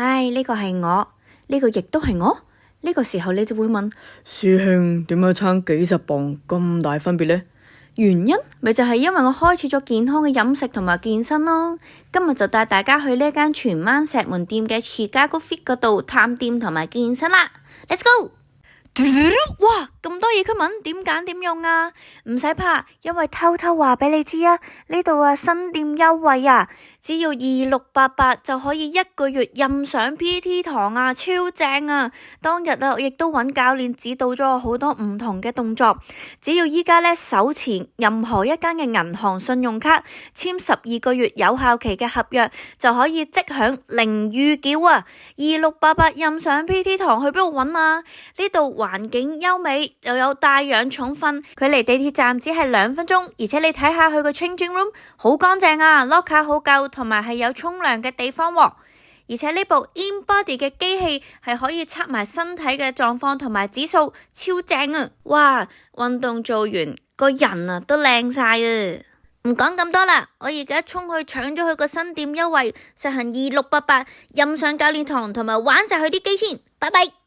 唉，呢個係我，呢個亦都係我。呢個時候你就會問，師兄點解差幾十磅咁大分別呢？原因咪就係因為我開始咗健康嘅飲食同埋健身咯。今日就帶大家去呢間荃灣石門店嘅 Chicago Fit 嗰度探店同埋健身啦。Let's go！哇，咁多嘢佢問，點揀點用啊？唔使怕，因為偷偷話俾你知啊，呢度啊新店優惠啊，只要2688就可以1個月任上 PT 堂啊，超正啊！當日啊，我亦都揾教練指導咗我好多唔同嘅動作。只要依家呢，手持任何一間嘅銀行信用卡，簽12個月有效期嘅合約，就可以即享零預繳啊！2688任上 PT 堂去邊度揾啊？呢度環境優美，又有帶氧重訓，距離地鐵站只係2分鐘，而且你睇下佢個 changing room 好乾淨啊，locker 好夠，同埋係有沖涼嘅地方喎。而且呢部 InBody 嘅機器係可以測埋身體嘅狀況同埋指數，超正啊！哇，運動做完個人啊都靚晒啊！唔講咁多啦，我而家衝去搶咗佢個新店優惠，實行2688任上教練堂同埋玩晒佢啲機先，拜拜。